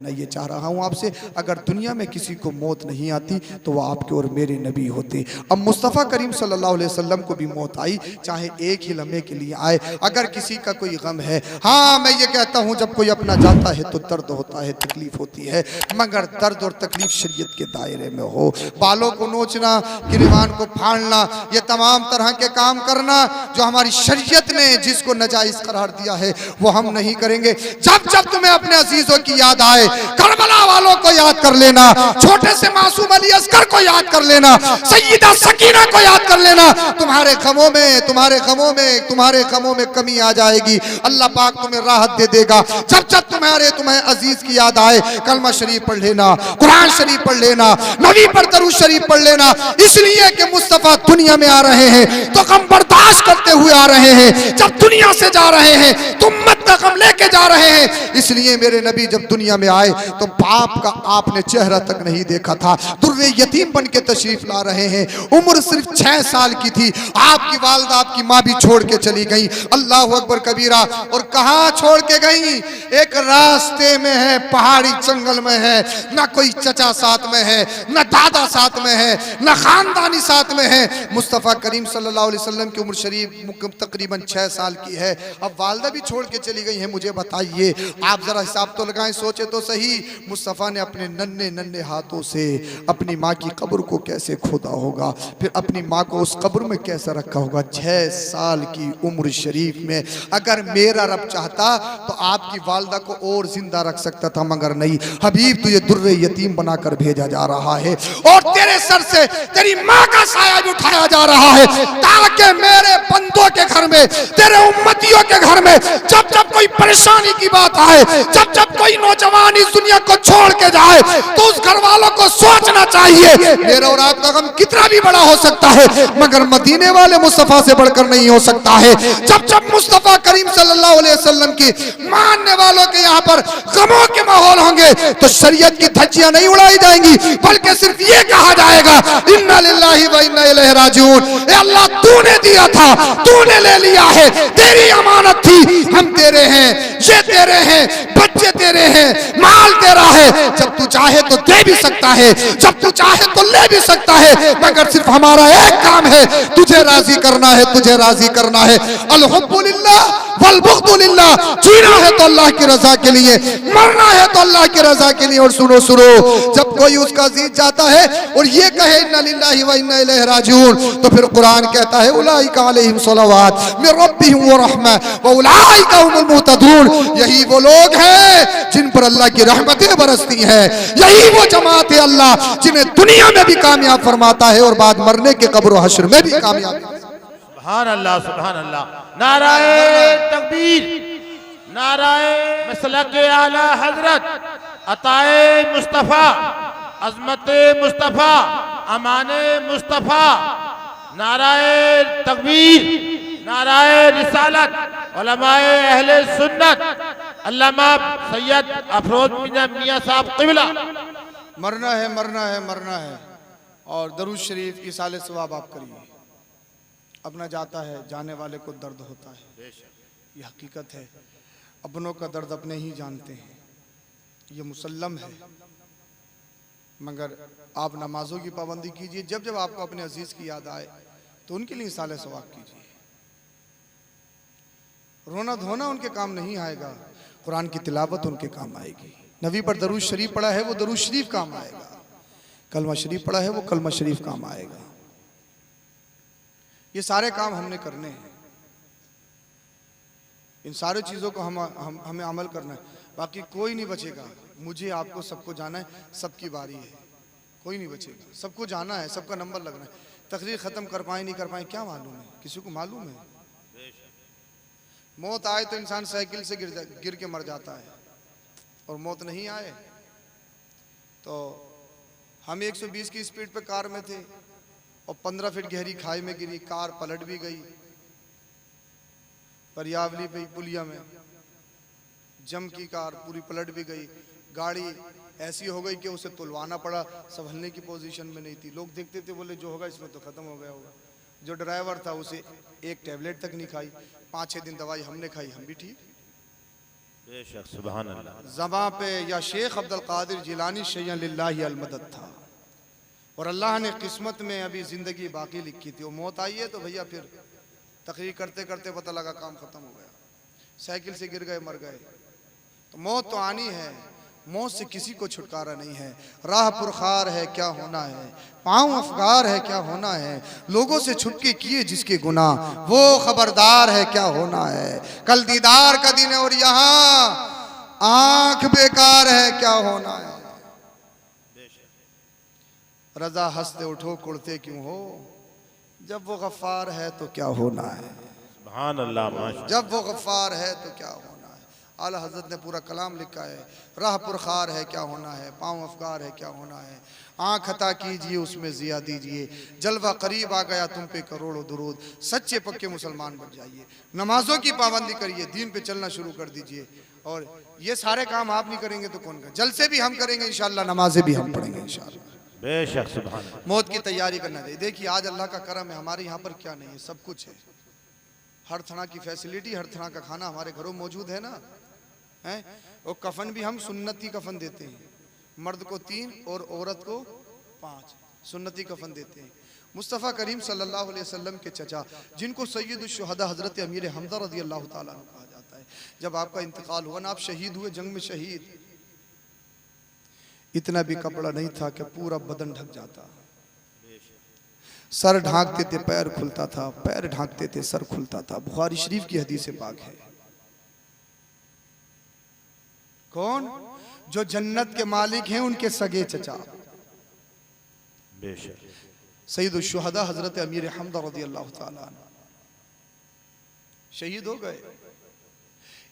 मैं ये चाह रहा हूँ आपसे, अगर दुनिया में किसी को मौत नहीं आती तो वह आपके और मेरे नबी होते। अब मुस्तफ़ा करीम सल्लल्लाहु अलैहि वसल्लम को भी मौत आई, चाहे एक ही लम्हे के लिए आए। अगर किसी का कोई गम है, हाँ मैं ये कहता हूँ जब कोई अपना जाता है तो दर्द होता है, तकलीफ होती है, मगर दर्द और तकलीफ शरीयत के दायरे में हो। बालों को नोचना, गिरबान को फाड़ना, ये तमाम तरह के काम करना जो हमारी शरीयत ने जिसको नाजायज़ करार दिया है वो हम नहीं करेंगे। जब जब तुम्हें अपने अजीजों की याद आए, करबला वालों को याद कर लेना, छोटे से मासूम अली असगर को याद कर लेना, सैयदा सकीना को याद कर लेना। तुम्हारे गमों में कमी आ जाएगी। अल्लाह पाक तुम्हें राहत दे देगा। जब जब तुम्हें अजीज की याद आए, कलमा शरीफ पढ़ लेना, कुरान शरीफ पढ़ लेना, नबी पर दरूद शरीफ पढ़ लेना। इसलिए कि मुस्तफ़ा दुनिया में आ रहे हैं तो गम बर्दाश्त करते हुए आ रहे हैं, जब दुनिया से जा रहे हैं तो उम्मत का गम लेके जा रहे हैं। इसलिए मेरे नबी जब दुनिया में आए तो बाप का आपने चेहरा तक नहीं देखा था, दुर्रे यतीम बन के तशरीफ ला रहे हैं। उम्र सिर्फ 6 साल की थी, आपकी वालदा आपकी माँ भी छोड़ के चली गई। अल्लाह अकबर कबीरा। और कहाँ छोड़ के गई? एक रास्ते में है, पहाड़ी जंगल में है, ना कोई चचा साथ में है, ना दादा साथ में है, ना खानदानी साथ में है। मुस्तफ़ा करीम सल्लल्लाहु अलैहि वसल्लम की उम्र शरीफ तकरीबन 6 साल की है। अब वालदा भी छोड़ के चली गई है। मुझे बताइए, आप जरा हिसाब तो लगाएं, सोचे तो सही, मुस्तफ़ा ने अपने नन्हे नन्हे हाथों से अपनी माँ की कब्र को कैसे खोदा होगा, फिर अपनी माँ को उस कब्र में कैसे रखा होगा। 6 साल की उम्र शरीफ में अगर मेरा रब चाहता तो आपकी वालदा को और जिंदा रख सकता था, मगर नहीं। हबीब तुझे दुर्रे यतीम बनाकर भेजा जा रहा है और तेरे सर से तेरी माँ का साया भी उठाया जा रहा है, ताकि मेरे बंदों के घर में, तेरे उम्मतियों के घर में जब जब कोई परेशानी की बात आए, जब जब कोई नौजवान इस दुनिया को छोड़ के जाए तो उस घर वालों को सोचना चाहिए मेरा और आपका गम कितना भी बड़ा हो सकता है, मगर मदीने वाले मुस्तफ़ा से बढ़कर नहीं हो सकता है। जब जब मुस्तफ़ा करीम सल्लल्लाहु अलैहि वसल्लम की मानने वालों के यहाँ पर गमों के माहौल होंगे तो शरीयत की धज्जियां नहीं उड़ाई जाएंगी, बल्कि सिर्फ ये कहा जाएगा इन्ना लिल्लाहि व इन्ना इलैहि राजिऊन। ए अल्लाह, तूने दिया था, तूने ले लिया है, तेरी अमानत थी, हम तेरे हैं, ये तेरे हैं, बच्चे तेरे हैं, माल तेरा है। जब तू चाहे तो दे भी सकता है, जब तू चाहे तो ले भी सकता है, मगर सिर्फ हमारा एक काम है, तुझे राजी करना है, तुझे राजी करना है। अल हुब्बु लिल्लाह वल बुग़्दु लिल्लाह। जीना है तो अल्लाह की रजा के लिए, मरना है तो अल्लाह की रजा के लिए। और सुनो सुनो, जब कोई उसका अजीज जाता है और ये कहे इन्ना लिल्लाहि व इन्ना इलैहि राजिऊन, तो फिर कुरान कहता है उलाइका अलैहिम सलवात मिर रब्बिहिम व रहमा व उलाइका हुमुल मुहतदून। यही वो लोग हैं जिन पर अल्लाह की रहमतें बरसती हैं, यही वो जमात है अल्लाह जिन्हें दुनिया में भी कामयाब फरमाता है और बाद मरने के कब्र व हश्र में भी कामयाब। सुभान अल्लाह, सुभान अल्लाह। नाराए तकबीर, नाराए मसलके आला हजरत, अताए मुस्तफ़ा, अज़मते मुस्तफ़ा, अमाने मुस्तफ़ा। नाराए तकबीर, नाराए रिसालत, उलमाए अहले सुन्नत, अल्लामा सैयद अफरोज मियां साहब क़िबला। मरना है, मरना है, मरना है। और दरूद शरीफ की साले सवाब आप करिए। अपना जाता है, जाने वाले को दर्द होता है, ये हकीकत है। अपनों का दर्द अपने ही जानते हैं, ये मुसल्लम है। मगर आप नमाजों की पाबंदी कीजिए। जब जब आपको अपने अजीज की याद आए तो उनके लिए साले सवाब कीजिए। रोना धोना उनके काम नहीं आएगा, कुरान की तिलावत उनके काम आएगी। नबी पर दरूद शरीफ पढ़ा है वो दरूद शरीफ काम आएगा, कलमा शरीफ पढ़ा है वो कलमा शरीफ काम आएगा। ये सारे काम हमने करने हैं, इन सारी चीज़ों को हमें अमल करना है। बाकी कोई नहीं बचेगा। मुझे आपको सबको जाना है, सबकी बारी है, कोई नहीं बचेगा। सबको जाना है, सबका नंबर लगना है। तकरीर ख़त्म कर पाए नहीं कर पाए क्या मालूम है, किसी को मालूम है? मौत आए तो इंसान साइकिल से गिर के मर जाता है, और मौत नहीं आए तो हम 120 की स्पीड पे कार में थे और 15 फीट गहरी खाई में गिरी, कार पलट भी गई। परियावली पे पुलिया में जम की कार पूरी पलट भी गई। गाड़ी ऐसी हो गई कि उसे तुलवाना पड़ा, संभलने की पोजीशन में नहीं थी। लोग देखते थे, बोले जो होगा इसमें तो ख़त्म हो गया होगा। जो ड्राइवर था उसे एक टैबलेट तक नहीं खाई, 5-6 दिन दवाई हमने खाई, हम भी ठीक। बेशक सुभान अल्लाह। ज़बां पे या शेख अब्दुल कादिर जिलानी शैयन लिल्लाहि अल मदद था, और अल्लाह ने किस्मत में अभी ज़िंदगी बाकी लिखी थी। वो मौत आई है तो भैया फिर तकरीर करते करते पता लगा काम ख़त्म हो गया, साइकिल से गिर गए, मर गए। तो मौत तो आनी है, मौत से किसी को छुटकारा नहीं है। राह पुरखार है क्या होना है, पाँव अफगार है क्या होना है, लोगों से छुटके किए जिसके गुनाह वो खबरदार है क्या होना है। कल दीदार का दिन है और यहाँ आंख बेकार है क्या होना है। रजा हंसते उठो कुड़ते क्यों हो, जब वो गफ्फार है तो क्या होना है। सुभान अल्लाह माशाअल्लाह। जब वो गफ्फार है तो क्या होना है। आला हजरत ने पूरा कलाम लिखा है, राह पुरखार है क्या होना है, पाँव अफगार है क्या होना है। आँख अता कीजिए उसमें जिया दीजिए, जलवा करीब आ गया तुम पे करोड़ों दुरूद। सच्चे पक्के मुसलमान बन जाइए, नमाजों की पाबंदी करिए, दीन पे चलना शुरू कर दीजिए। और ये सारे काम आप नहीं करेंगे तो कौन करें। जलसे भी हम करेंगे इंशाअल्लाह, नमाजें भी हम पढ़ेंगे इंशाअल्लाह। बेशक सुभान अल्लाह। मौत की तैयारी करना चाहिए। देखिए आज अल्लाह का करम है, हमारे यहाँ पर क्या नहीं है, सब कुछ है। हर तरह की फैसिलिटी, हर तरह का खाना हमारे घरों मौजूद है ना, है। और कफन भी हम सुन्नती कफन देते हैं, मर्द को 3 और औरत को 5 सुन्नती कफन देते हैं। मुस्तफ़ा करीम सल्लल्लाहु अलैहि वसल्लम के चचा, जिनको सैयदुश शुहदा हज़रत अमीर हमजा रज़ी अल्लाह ताला अन्हु कहा जाता है, जब आपका इंतकाल हुआ ना, आप शहीद हुए, जंग में शहीद, इतना भी कपड़ा नहीं था कि पूरा बदन ढक जाता। सर ढांकते थे पैर खुलता था, पैर ढांकते थे सर खुलता था। बुखारी शरीफ की हदीस पाक है। कौन? जो जन्नत के मालिक हैं, उनके सगे चचा बेशक सईदुश शुहदा हजरत अमीर हमजा रज़ी अल्लाह ताला अन्हु शहीद हो गए।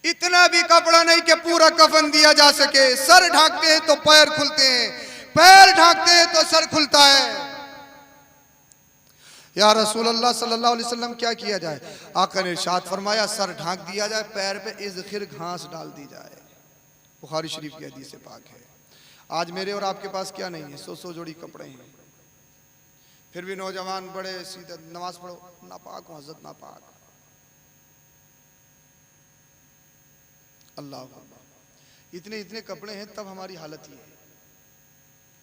इतना भी कपड़ा नहीं कि पूरा कफन दिया जा सके। सर ढांकते हैं तो पैर खुलते हैं, पैर ढांकते हैं तो सर खुलता है। या रसूल अल्लाह सल्लल्लाहु अलैहि वसल्लम क्या किया जाए? आका ने इरशाद फरमाया, सर ढांक दिया जाए, पैर पे इज़खिर घास डाल दी जाए। बुखारी शरीफ की हदीस से पाक है। आज मेरे और आपके पास क्या नहीं है, 100 जोड़ी कपड़े हैं, फिर भी नौजवान बड़े सीधे नमाज पढ़ो, नापाक हो हजरत नापाक। अल्लाह अल्लाह, इतने इतने कपड़े हैं तब हमारी हालत ये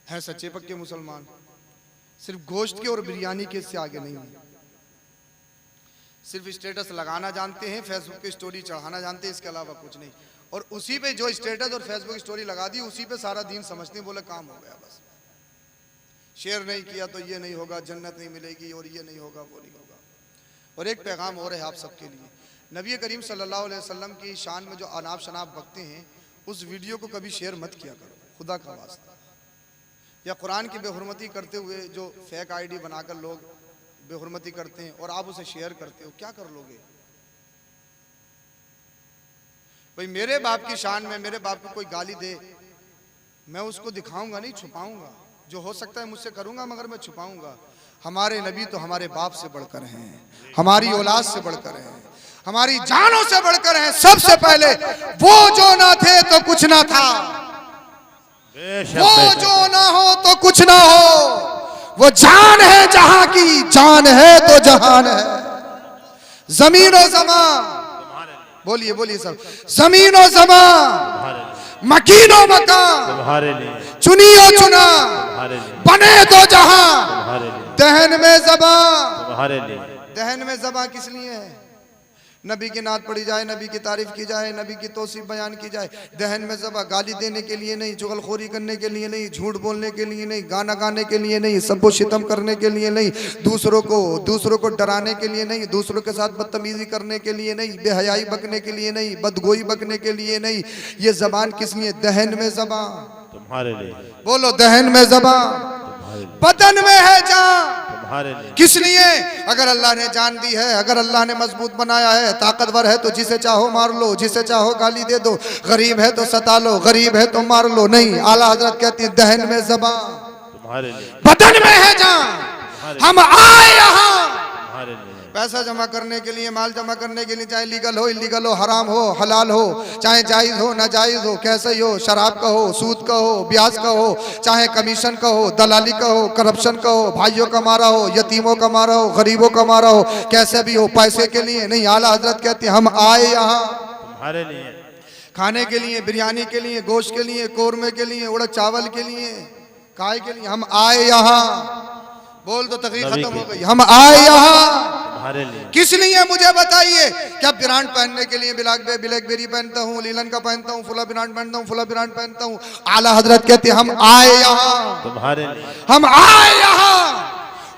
है सच्चे पक्के मुसलमान। सिर्फ गोश्त के और बिरयानी के इससे आगे नहीं है। सिर्फ स्टेटस लगाना जानते हैं, फेसबुक पे स्टोरी चढ़ाना जानते हैं, इसके अलावा कुछ नहीं। और उसी पे जो स्टेटस और फेसबुक स्टोरी लगा दी, उसी पे सारा दीन समझते हैं, बोले काम हो गया बस। शेयर नहीं किया तो ये नहीं होगा, जन्नत नहीं मिलेगी, और ये नहीं होगा, वो नहीं होगा। और एक पैगाम और है आप सबके लिए, नबी करीम सल्लल्लाहु अलैहि वसल्लम की शान में जो अनाप शनाप बकते हैं, उस वीडियो को कभी शेयर मत किया करो, खुदा का वास्ता। या कुरान की बेहुरमती करते हुए जो फेक आईडी बनाकर लोग बेहुरमती करते हैं और आप उसे शेयर करते हो, क्या कर लोगे भाई? मेरे बाप की शान में मेरे बाप को कोई गाली दे, मैं उसको दिखाऊंगा नहीं, छुपाऊंगा। जो हो सकता है मुझसे करूंगा, मगर मैं छुपाऊंगा। हमारे नबी तो हमारे बाप से बढ़कर हैं, हमारी औलाद से बढ़कर हैं, हमारी जानों से बढ़कर हैं। सबसे पहले वो जो ना थे तो कुछ ना था, वो जो ना हो तो कुछ ना हो। वो जान है जहां की, जान है तो जहान है। जमीन और ज़मान, बोलिए बोलिए सब, जमीन और ज़मान, मकीन और मकान, चुनी और चुना, बने तो जहां, दहन में ज़बां। दहन में ज़बां किस लिए है? नबी की नात पढ़ी जाए, नबी की तारीफ की जाए, नबी की तौसीफ बयान की जाए। दहन में ज़बां गाली देने के लिए नहीं, चुगलखोरी करने के लिए नहीं, झूठ बोलने के लिए नहीं, गाना गाने के लिए नहीं, सबको शितम करने के लिए नहीं, दूसरों को डराने के लिए नहीं, दूसरों के साथ बदतमीजी करने के लिए नहीं, बेहयाई बकने के लिए नहीं, बदगोई बकने के लिए नहीं। ये ज़बान किस लिए? दहन में ज़बां, तुम्हारे लिए। बोलो, दहन में ज़बां, बदन में है जान। किस लिए? अगर अल्लाह ने जान दी है, अगर अल्लाह ने मजबूत बनाया है, ताकतवर है, तो जिसे चाहो मार लो, जिसे चाहो गाली दे दो, गरीब है तो सता लो, गरीब है तो मार लो। नहीं, आला हजरत कहती है दहन में ज़बां, बदन में है जान। हम आए यहाँ पैसा जमा करने के लिए, माल जमा करने के लिए, चाहे लीगल हो, इलीगल हो, हराम हो, हलाल हो, चाहे जायज़ हो, नाजायज़ हो, कैसे ही हो, शराब का हो, सूद का हो, ब्याज का हो, चाहे कमीशन का हो, दलाली का हो, करप्शन का हो, भाइयों का मारा हो, यतीमों का मारा हो, गरीबों का मारा हो, कैसे भी हो, पैसे के लिए नहीं। आला हजरत कहते हैं हम आए यहाँ तुम्हारे लिए। खाने के लिए, बिरयानी के लिए, गोश्त के लिए, कोरमे के लिए, उड़द चावल के लिए, काय के लिए हम आए यहाँ। बोल तो तकरीर खत्म हो गई। हम आए यहाँ किस लिए मुझे बताइए। क्या ब्रांड पहनने के लिए ब्लैकबेरी पहनता हूँ, लीलन का पहनता हूँ, फुला ब्रांड पहनता हूँ, फुला ब्रांड पहनता हूँ। आला हजरत कहते हम आए यहाँ, तुम्हारे लिए, हम आए यहाँ,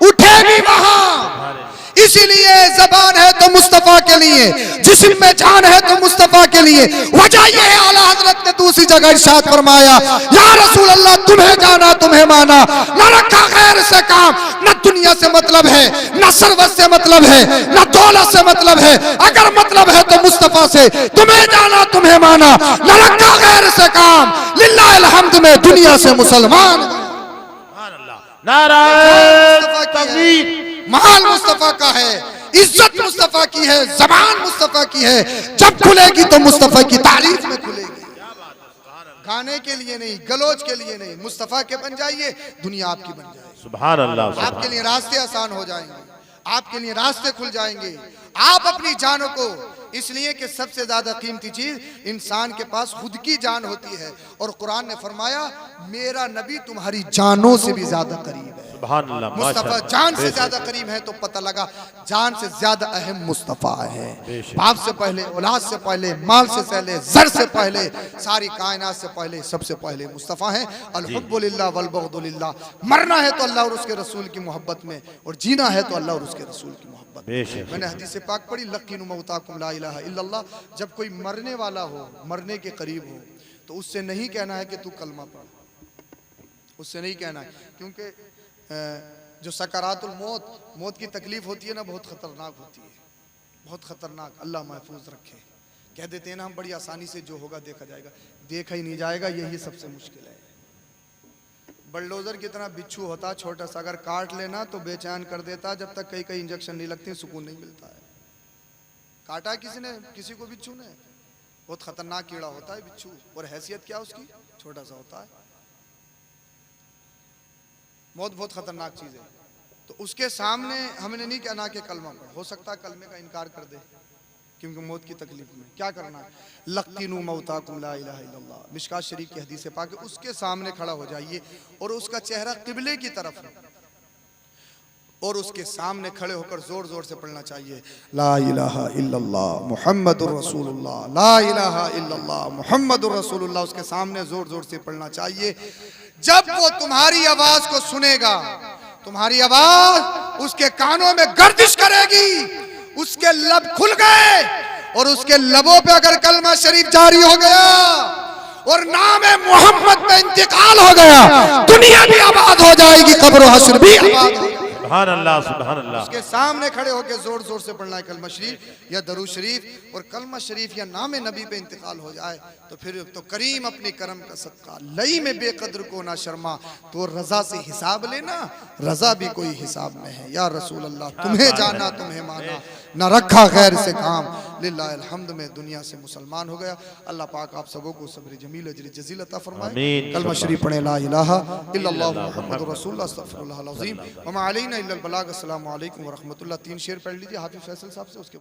उठे भी वहाँ। इसीलिए जबान है तो मुस्तफा के लिए, जिस्म में जान है तो मुस्तफा के लिए। वजह ये है आला हजरत ने दूसरी जगह इरशाद फरमाया, या रसूल अल्लाह तुम्हें जाना तुम्हें माना, न रखा गैर से काम। न दुनिया से मतलब है, न सरवत से मतलब है, न दौलत से मतलब है। अगर मतलब है तो मुस्तफा से। तुम्हें जाना तुम्हें माना, न रखा गैर से काम। लिल्लाहिल हम्द में दुनिया से मुसलमान। नाराए तकबीर। माल मुस्तफा का है, इज्जत मुस्तफा की है, जबान मुस्तफा की है। जब खुलेगी तो मुस्तफा की तारीफ में खुलेगी। गाने के लिए नहीं, गलोच के लिए नहीं, मुस्तफा के बन जाइए, दुनिया आपकी बन जाएगी। सुभान अल्लाह। आपके लिए रास्ते आसान हो जाएंगे, आपके लिए रास्ते खुल जाएंगे। आप अपनी जानों को, इसलिए कि सबसे ज्यादा कीमती चीज इंसान के पास खुद की जान होती है। और कुरान ने फरमाया मेरा नबी तुम्हारी जानों से भी ज्यादा करीब है। मुस्तफा जान से ज्यादा करीब है, तो पता लगा जान से ज्यादा अहम मुस्तफा है। बाप से पहले, औलाद से पहले, माल से पहले, जर से पहले, सारी कायनात से पहले, सबसे पहले मुस्तफा है। अल हुब्बु लिल्लाह वल बुग़्दु लिल्लाह। मरना है तो अल्लाह और उसके रसूल की मोहब्बत में, और जीना है तो अल्लाह और उसके रसूल की मोहब्बत में। मैंने हदीस पाक पढ़ी, लकीनु मौताकुम ला इलाहा इल्लल्लाह। जब कोई मरने वाला हो, मरने के करीब हो, तो उससे नहीं कहना है कि तू कलमा पढ़, उससे नहीं कहना है। क्योंकि जो सकरातुल मौत, मौत की तकलीफ होती है ना, बहुत खतरनाक होती है, बहुत खतरनाक। अल्लाह महफूज रखे। कह देते हैं ना हम बड़ी आसानी से जो होगा देखा जाएगा, देखा ही नहीं जाएगा, यही सबसे मुश्किल है। बलडोजर की तरह बिच्छू होता छोटा सा, अगर काट लेना तो बेचैन कर देता। जब तक कई कई इंजेक्शन नहीं लगते सुकून नहीं मिलता है। काटा किसी ने, किसी को बिच्छू ने, बहुत खतरनाक कीड़ा होता है बिच्छू। और हैसियत क्या उसकी, छोटा सा होता है। मौत बहुत खतरनाक चीज है। तो उसके सामने हमने नहीं कहना कि कलमा पढ़। हो सकता है कलमे का इनकार कर दे, क्योंकि मौत की तकलीफ में क्या करना है, लक़ीनु मौताकुम ला इलाहा इल्लल्लाह। मिशकात शरीफ की हदीस पाक है, उसके सामने खड़ा हो जाइए और उसका चेहरा किबले की तरफ है, और उसके सामने खड़े होकर जोर जोर से पढ़ना चाहिए, ला इलाहा इल्लल्लाह मुहम्मदुर रसूलुल्लाह, ला इलाहा इल्लल्लाह मुहम्मदुर रसूलुल्लाह। उसके सामने जोर जोर से पढ़ना चाहिए। जब वो तुम्हारी आवाज को सुनेगा, तुम्हारी आवाज उसके कानों में गर्दिश करेगी, उसके लब खुल गए और उसके लबों पे अगर कलमा शरीफ जारी हो गया और नाम मोहम्मद पे इंतकाल हो गया, दुनिया भी आबाद हो जाएगी, कब्र हश्र भी आबाद हो जाएगी। सुभान अल्लाह, सुभान अल्लाह। उसके सामने खड़े होकर जोर जोर से पढ़ना है कलमा शरीफ या दरूद शरीफ। और कलमा शरीफ या नाम नबी पे इंतकाल हो जाए तो फिर तो करीम अपने करम का सदका, लई में बेकदर को ना शर्मा, तो रजा से हिसाब लेना, रजा भी कोई हिसाब में है। या रसूल अल्लाह तुम्हें जाना तुम्हें माना, न रखा गैर से काम। लिल्लाहिल हम्द में दुनिया से मुसलमान हो गया। अल्लाह पाक आप सबों को सब्र जमील अजर जजील अता फरमाए। कलमा शरीफ पढ़े, ला इलाहा इल्लल्लाह मुहम्मदुर रसूलुल्लाह अस्तगफिरुल्लाह अल अज़ीम व मा अलैना इल्लल बलाग। अस्सलामु अलैकुम व रहमतुल्लाह। 3 शेर पढ़ लीजिए हाफिज फैसल साहब से, उसके